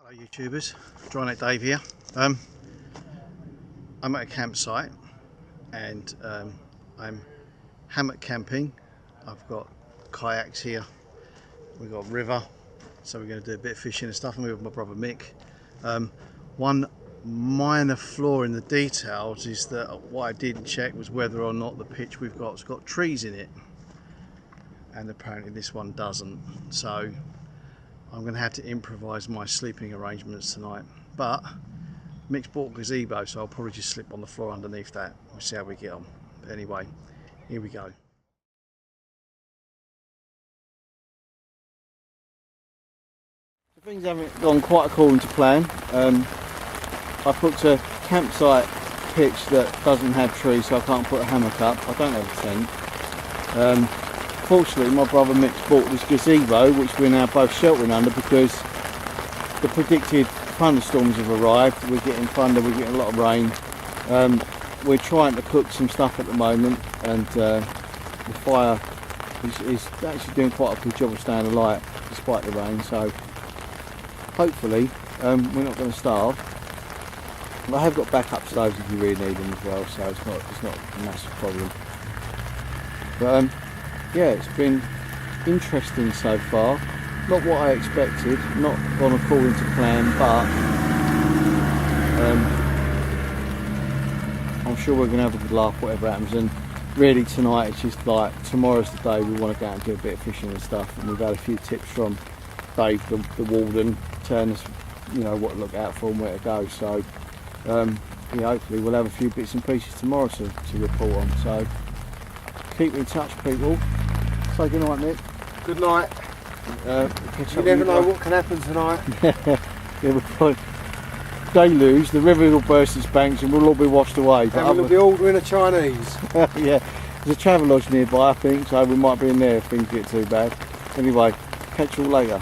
Hello YouTubers, Drynet Dave here. I'm at a campsite and I'm hammock camping. I've got kayaks here, we've got river, so we're going to do a bit of fishing and stuff. I'm with my brother Mick. One minor flaw in the details is that what I didn't check was whether or not the pitch we've got's got trees in it, and apparently this one doesn't, so I'm going to have to improvise my sleeping arrangements tonight. But Mick's bought a gazebo, so I'll probably just slip on the floor underneath that. We'll see how we get on. But anyway, here we go. So things haven't gone quite according to plan. I booked a campsite pitch that doesn't have trees, so I can't put a hammock up. I don't have a tent. Fortunately, my brother Mick's bought this gazebo, which we're now both sheltering under because the predicted thunderstorms have arrived. We're getting thunder, we're getting a lot of rain. We're trying to cook some stuff at the moment, and the fire is actually doing quite a good job of staying alight despite the rain. So hopefully we're not going to starve. I have got backup stoves if you really need them as well, so it's not a massive problem. But yeah, it's been interesting so far. Not what I expected, not gone according to plan, but I'm sure we're going to have a good laugh whatever happens. And really tonight it's just like, tomorrow's the day we want to go out and do a bit of fishing and stuff, and we've had a few tips from Dave the warden, telling us, you know, what to look out for and where to go. So yeah, hopefully we'll have a few bits and pieces tomorrow to report on. So keep in touch, people. Say good night, Nick. Good night. You never know what can happen tonight. Yeah, we'll deluge, the river will burst its banks and we'll all be washed away. And we'll be ordering a Chinese. Yeah, there's a Travelodge nearby I think, so we might be in there if things get too bad. Anyway, catch you all later.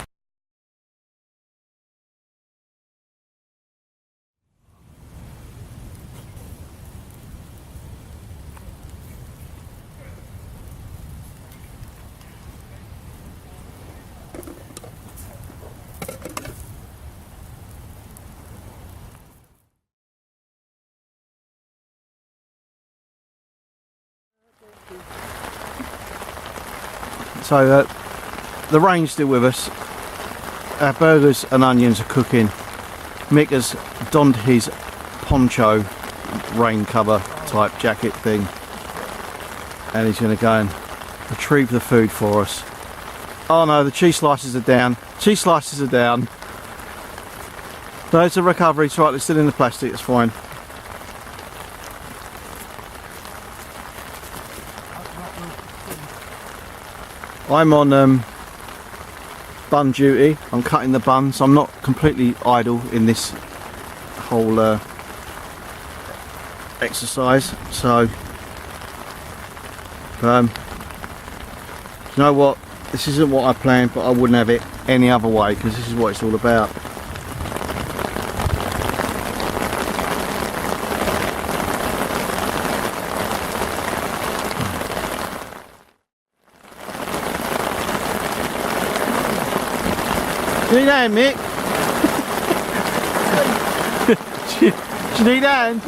So the rain's still with us. Our burgers and onions are cooking. Mick has donned his poncho rain cover type jacket thing, and he's going to go and retrieve the food for us. Oh no, the cheese slices are down. Cheese slices are down. No, it's a recovery. It's right, they're still in the plastic, it's fine. I'm on bun duty. I'm cutting the bun, so I'm not completely idle in this whole exercise. So you know what, this isn't what I planned, but I wouldn't have it any other way because this is what it's all about. Do you need a hand, Mick? do you need a hand?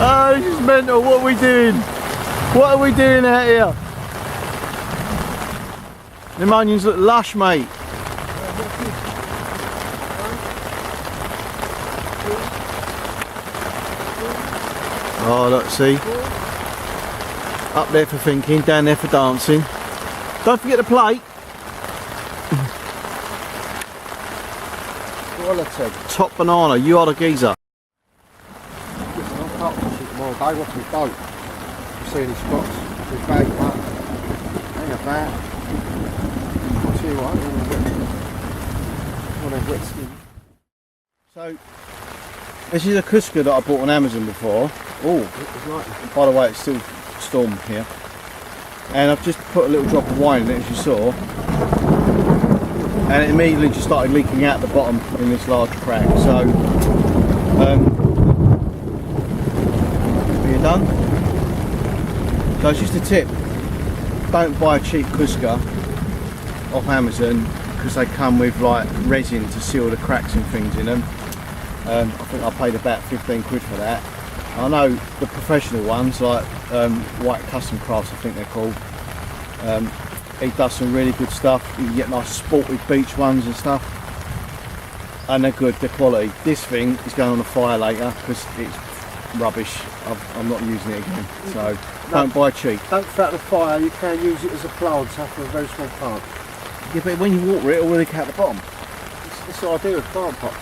Oh, this is mental. What are we doing? What are we doing out here? Them onions look lush, mate. Oh, look, see? Up there for thinking, down there for dancing. Don't forget the plate. Quality. Top banana, you are the geezer. Well, day, what's we don't? You see any spots? We bag that. Hang about. I'll tell you what, I want a wet skin. So, this is a Cusca that I bought on Amazon before. Oh, by the way, it's still storm here. And I've just put a little drop of wine in it, as you saw. And it immediately just started leaking out the bottom in this large crack. So, are you done? So it's just a tip. Don't buy a cheap Cusca off Amazon because they come with like resin to seal the cracks and things in them. I think I paid about 15 quid for that. I know the professional ones like White Custom Crafts, I think they're called. He does some really good stuff. You can get nice sportive beach ones and stuff, and they're good, they're quality. This thing is going on the fire later because it's rubbish. I'm not using it again, so don't buy cheap. Don't throw it the fire, you can use it as a plant for a very small plant. Yeah, but when you water it, it will leak out the bottom. That's the idea of plant pots.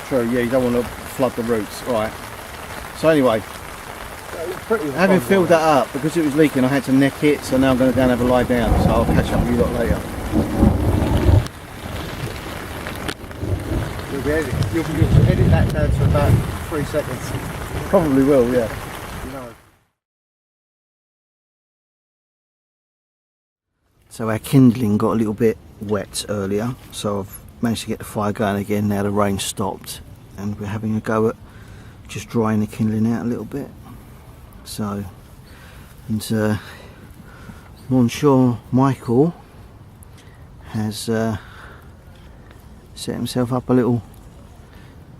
True, yeah, you don't want to flood the roots. Right. So anyway, having filled that up, because it was leaking, I had to neck it, so now I'm going to go and have a lie down, so I'll catch up with you lot later. You'll edit that down to about 3 seconds. Probably will, yeah. No. So our kindling got a little bit wet earlier, so I've managed to get the fire going again now the rain stopped, and we're having a go at just drying the kindling out a little bit. So, and Monsieur Michael has set himself up a little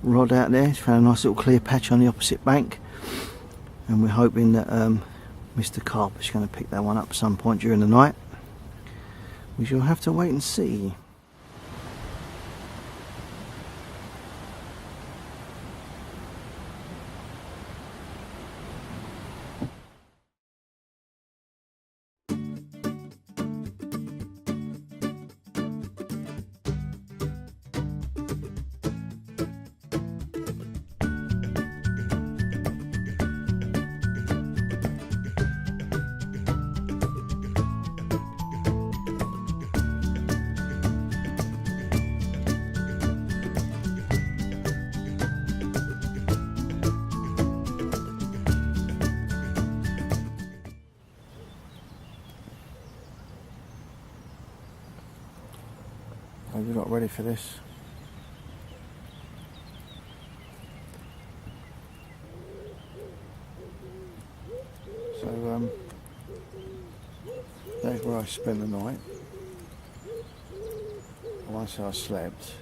rod out there. He's found a nice little clear patch on the opposite bank, and we're hoping that Mr. Carp is going to pick that one up at some point during the night. We shall have to wait and see. Are you not ready for this? So that's where I spent the night. I won't say I slept,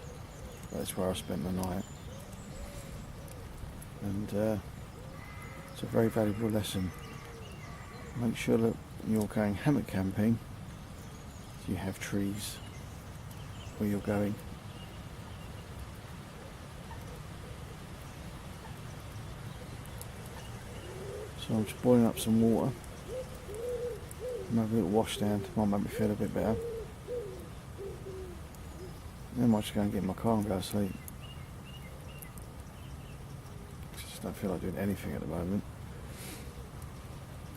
but that's where I spent the night. And it's a very valuable lesson. Make sure that when you're going hammock camping, you have trees where you're going. So I'm just boiling up some water. Have a little wash down, might make me feel a bit better. Then I might just go and get in my car and go to sleep. I just don't feel like doing anything at the moment.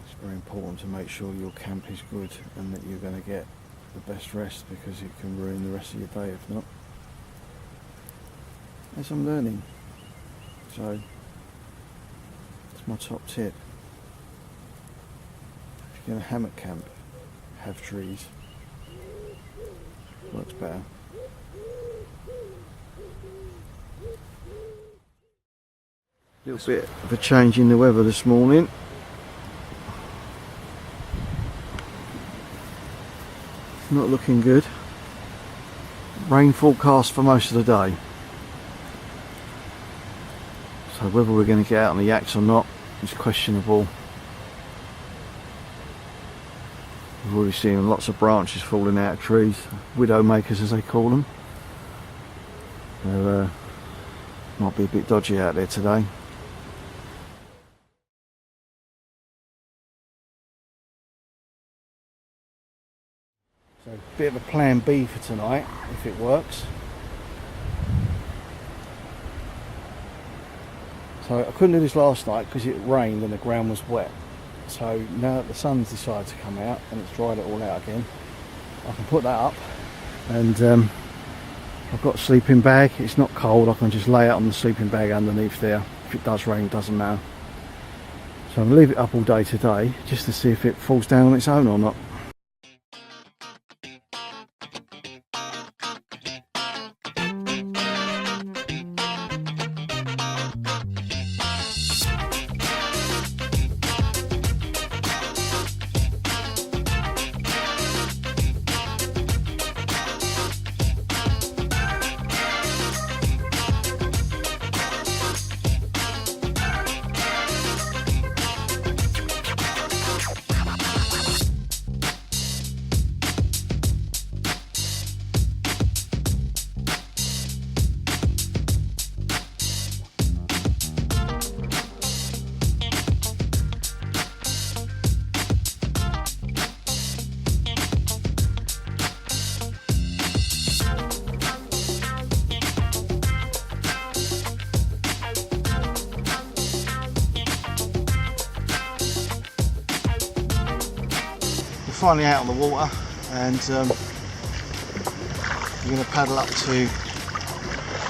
It's very important to make sure your camp is good and that you're going to get the best rest, because it can ruin the rest of your day if not. As I'm learning. So that's my top tip. If you're going to hammock camp, have trees. Works better. Little bit of a change in the weather this morning. Not looking good. Rain forecast for most of the day. So whether we're going to get out on the yaks or not is questionable. We've already seen lots of branches falling out of trees, widow makers as they call them. So might be a bit dodgy out there today. So a bit of a plan B for tonight, if it works. So I couldn't do this last night because it rained and the ground was wet. So now that the sun's decided to come out and it's dried it all out again, I can put that up. And I've got a sleeping bag. It's not cold. I can just lay out on the sleeping bag underneath there. If it does rain, it doesn't matter. So I'm going to leave it up all day today just to see if it falls down on its own or not. Finally out on the water, and we're going to paddle up to, I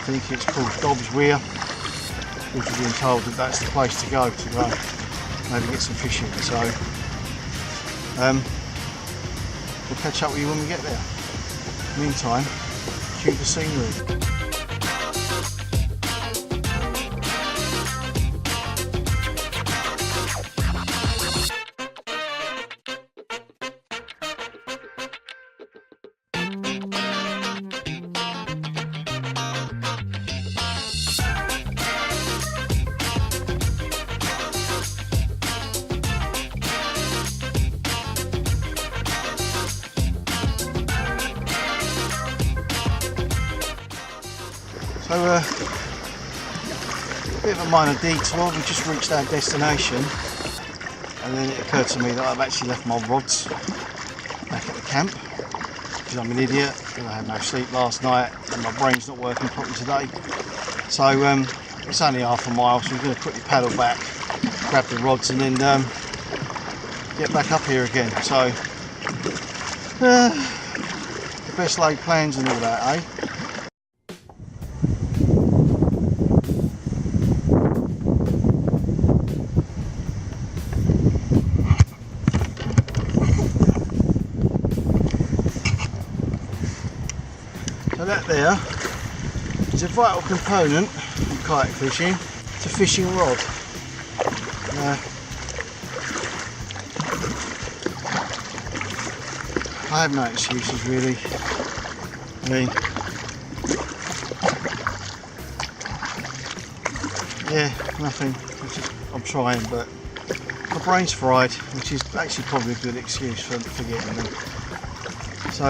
think it's called Dobbs Weir, which we've been told that that's the place to go maybe get some fishing. So we'll catch up with you when we get there. Meantime, shoot the scenery. So a bit of a minor detour. We just reached our destination, and then it occurred to me that I've actually left my rods back at the camp because I'm an idiot and I had no sleep last night and my brain's not working properly today. So it's only half a mile, so we're going to quickly paddle back, grab the rods, and then get back up here again. So the best laid plans and all that, eh? So that there is a vital component in kayak fishing. It's a fishing rod. I have no excuses really. I mean, yeah, nothing. I'm trying, but my brain's fried, which is actually probably a good excuse for forgetting them. So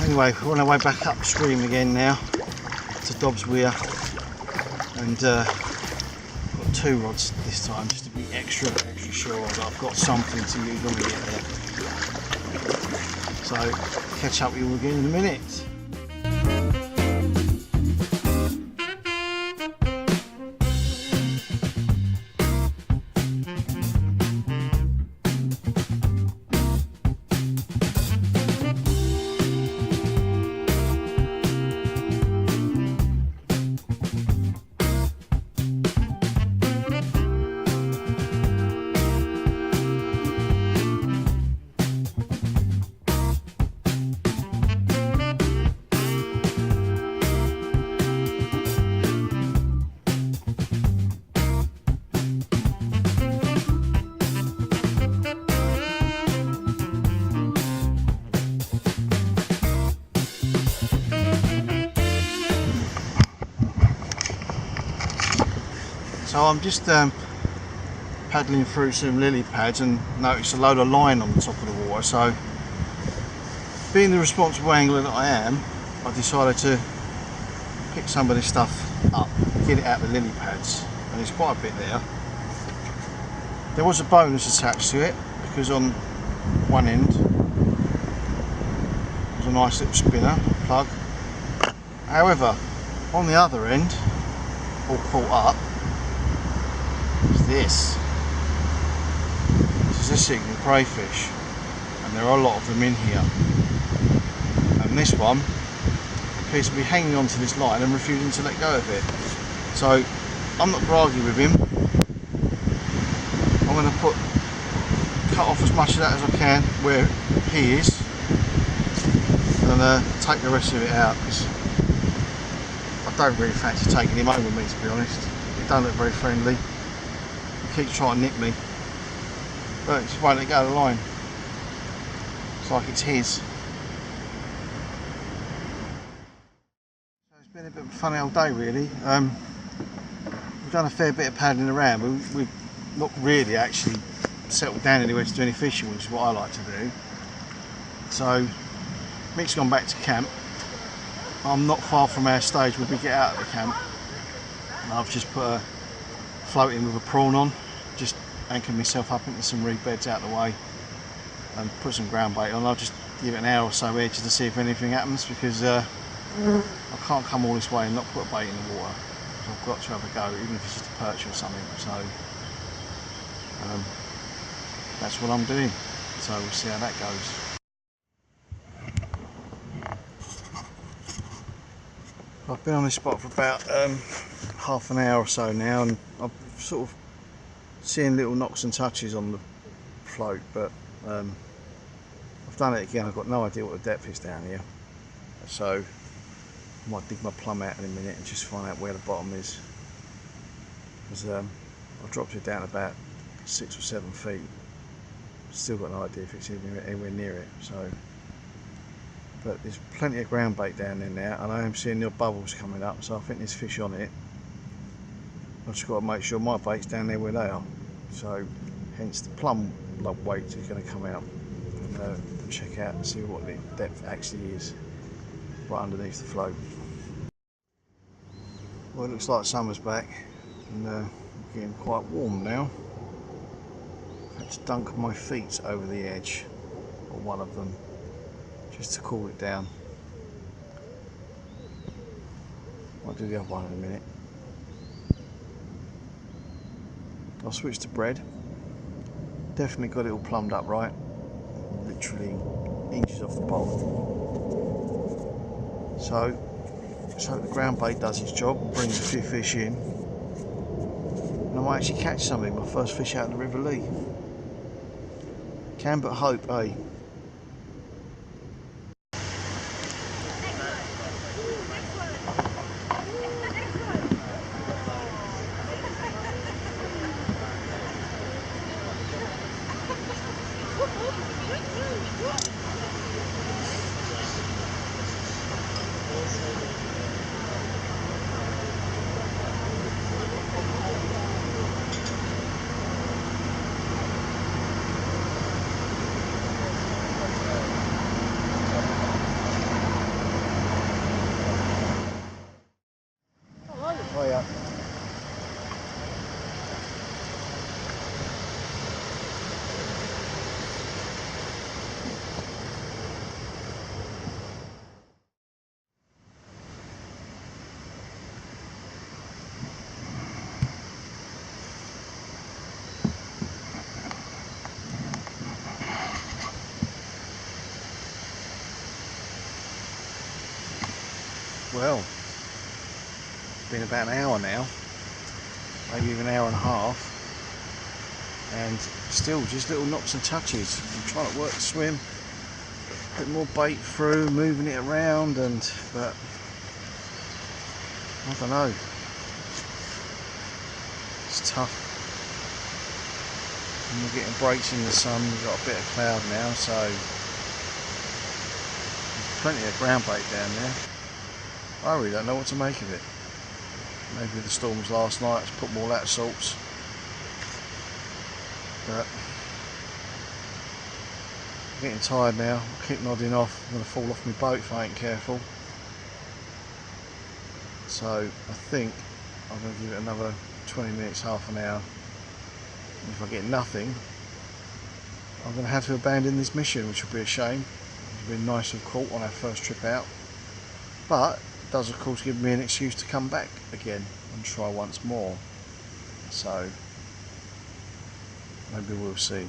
anyway, we're on our way back upstream again now to Dobbs Weir, and got 2 rods this time just to be extra sure that I've got something to use when we get there. So catch up with you again in a minute. So I'm just paddling through some lily pads and noticed a load of line on the top of the water, so being the responsible angler that I am, I decided to pick some of this stuff up, get it out of the lily pads, and there's quite a bit there. There was a bonus attached to it, because on one end was a nice little spinner plug. However, on the other end, all caught up, is this. This is a signal crayfish, and there are a lot of them in here. And this one appears to be hanging onto this line and refusing to let go of it. So I'm not going to argue with him. I'm going to cut off as much of that as I can where he is, and take the rest of it out, because I don't really fancy taking him home with me, to be honest. He don't look very friendly. He keeps trying to nip me, but he just won't let go of the line. It's like it's his. So it's been a bit of a funny old day, really. We've done a fair bit of paddling around. We've not really actually settled down anywhere to do any fishing, which is what I like to do. So Mick's gone back to camp. I'm not far from our stage where we get out of the camp, and I've just put a float in with a prawn on, just anchored myself up into some reed beds out of the way, and put some ground bait on. I'll just give it an hour or so edge to see if anything happens, because I can't come all this way and not put a bait in the water. So I've got to have a go, even if it's just a perch or something. So that's what I'm doing. So we'll see how that goes. I've been on this spot for about half an hour or so now, and I'm sort of seeing little knocks and touches on the float, but I've done it again. I've got no idea what the depth is down here, so I might dig my plumb out in a minute and just find out where the bottom is, because I've dropped it down about 6 or 7 feet. Still got no idea if it's anywhere near it. So, but there's plenty of ground bait down there now, and I am seeing little bubbles coming up, so I think there's fish on it. I've just got to make sure my bait's down there where they are. So hence the plumb weight is going to come out, and check out and see what the depth actually is right underneath the float. Well, it looks like summer's back, and getting quite warm now. I had to dunk my feet over the edge, or one of them, just to cool it down. I'll do the other one in a minute. I'll switch to bread. Definitely got it all plumbed up right, literally inches off the bottom. So the ground bait does its job, brings a few fish in, and I might actually catch something, my first fish out of the River Lee. Can but hope, eh? Oh yeah. Well, it's been about an hour now, maybe even an hour and a half, and still just little knocks and touches. I'm trying to work the swim, put more bait through, moving it around, but I don't know, it's tough. And we're getting breaks in the sun, we've got a bit of cloud now, so there's plenty of ground bait down there. I really don't know what to make of it. Maybe the storms last night has put them all out of sorts. But I'm getting tired now. I keep nodding off. I'm going to fall off my boat if I ain't careful. So I think I'm going to give it another 20 minutes, half an hour. And if I get nothing, I'm going to have to abandon this mission, which will be a shame. It would have been nice to have caught on our first trip out. But it does of course give me an excuse to come back again and try once more. So maybe we'll see.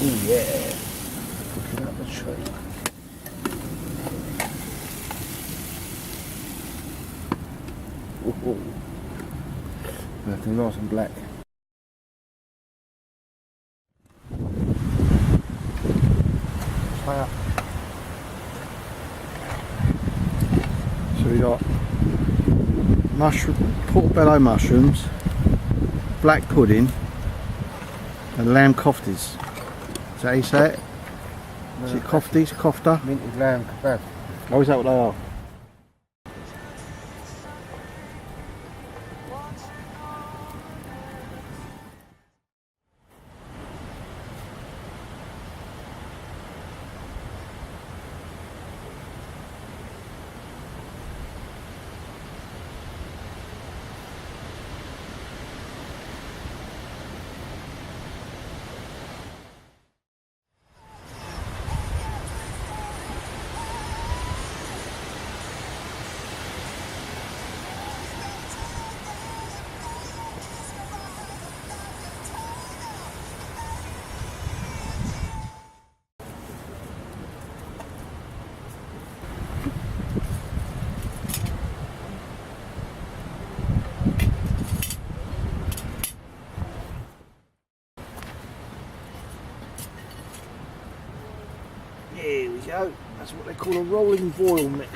Oh yeah, looking up the tree. Oh, nothing nice and black. Fire. So we got portobello mushrooms, black pudding, and lamb koftas. Is that how you say it? No, is it kofties? Kofta? Minted lamb kebab. Oh, is that what they are? That's what they call a rolling boil, Mick.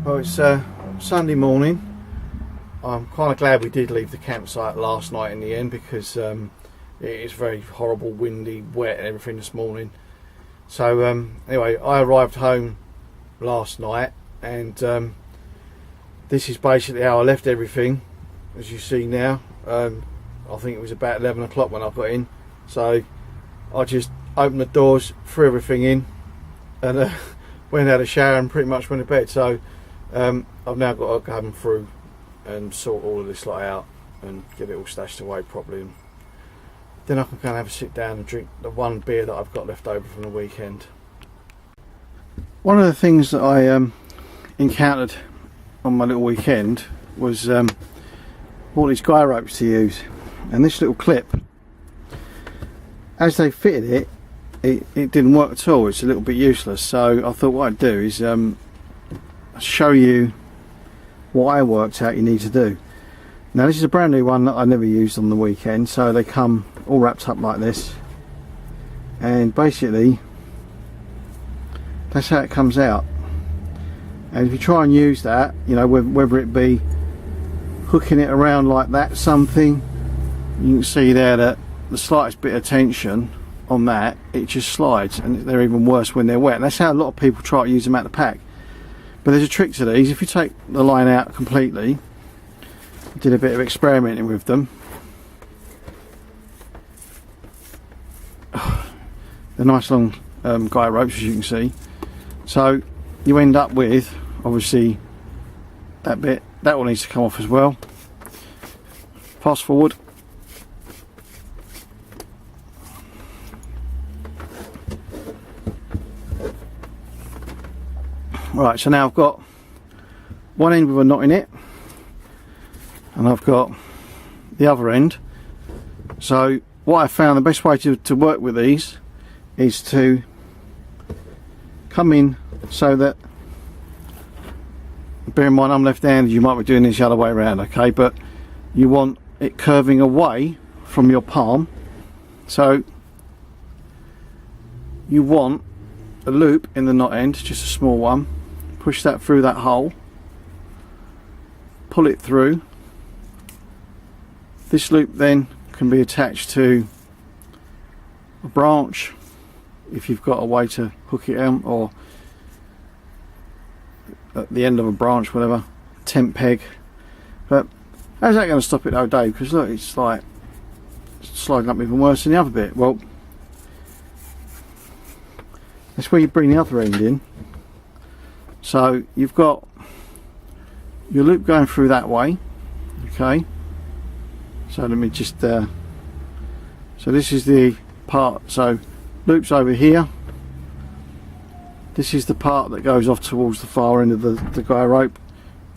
Well, it's Sunday morning. I'm kind of glad we did leave the campsite last night in the end, because it is very horrible, windy, wet and everything this morning. So anyway, I arrived home last night, and this is basically how I left everything, as you see now. I think it was about 11 o'clock when I got in, so I just opened the doors, threw everything in, and went out of the shower and pretty much went to bed. So I've now got to come through and sort all of this lot out and get it all stashed away properly, and then I can go and have a sit down and drink the one beer that I've got left over from the weekend. One of the things that I encountered on my little weekend was all these guy ropes to use, and this little clip, as they fitted it didn't work at all. It's a little bit useless, so I thought what I'd do is show you what I worked out you need to do. Now this is a brand new one that I never used on the weekend, so they come all wrapped up like this, and basically that's how it comes out. And if you try and use that, you know, whether it be hooking it around like that, something, you can see there that the slightest bit of tension on that, it just slides, and they're even worse when they're wet. And that's how a lot of people try to use them out the pack. But there's a trick to these. If you take the line out completely, I did a bit of experimenting with them. They're nice long guy ropes, as you can see. So you end up with, obviously, that bit. That one needs to come off as well. Fast forward. Right, so now I've got one end with a knot in it, and I've got the other end. So what I found the best way to work with these is to come in so that, bear in mind I'm left-handed, you might be doing this the other way around, okay, but you want it curving away from your palm. So you want a loop in the knot end, just a small one. Push that through that hole, pull it through. This loop then can be attached to a branch if you've got a way to hook it on, or at the end of a branch, whatever, tent peg. But how's that going to stop it though, Dave? Because look, it's like sliding up even worse than the other bit. Well, that's where you bring the other end in. So you've got your loop going through that way, okay. So let me just so this is the part, so loop's over here. This is the part that goes off towards the far end of the guy rope.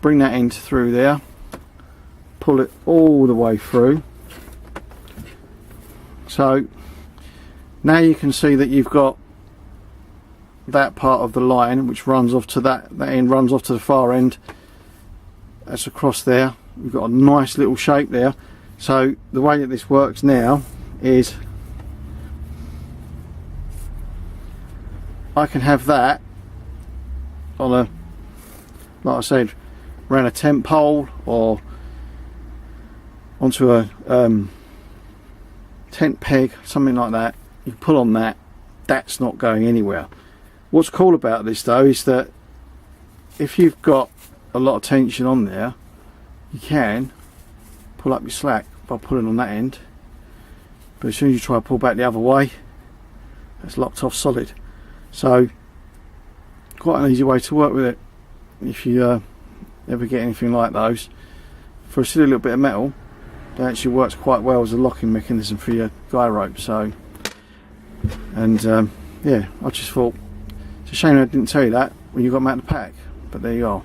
Bring that end through there, pull it all the way through. So now you can see that you've got that part of the line which runs off to that end, runs off to the far end. That's across there. We've got a nice little shape there. So the way that this works now is I can have that on a, like I said, around a tent pole or onto a tent peg, something like that. You pull on that, that's not going anywhere. What's cool about this though is that if you've got a lot of tension on there, you can pull up your slack by pulling on that end, but as soon as you try to pull back the other way, that's locked off solid. So quite an easy way to work with it if you ever get anything like those. For a silly little bit of metal, it actually works quite well as a locking mechanism for your guy rope. So, and yeah, I just thought it's a shame I didn't tell you that when you got them out of the pack, but there you are.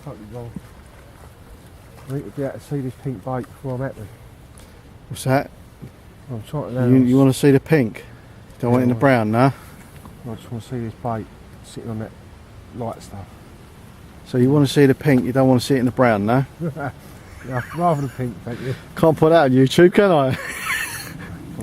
Totally wrong. I need to be able to see this pink bait before I'm happy. What's that? I'm trying to You want to see the pink? Don't want it in the brown, no? I just want to see this bait sitting on that light stuff. So you want to see the pink, you don't want to see it in the brown, no? Yeah, rather than pink, thank you. Can't put that on YouTube, can I?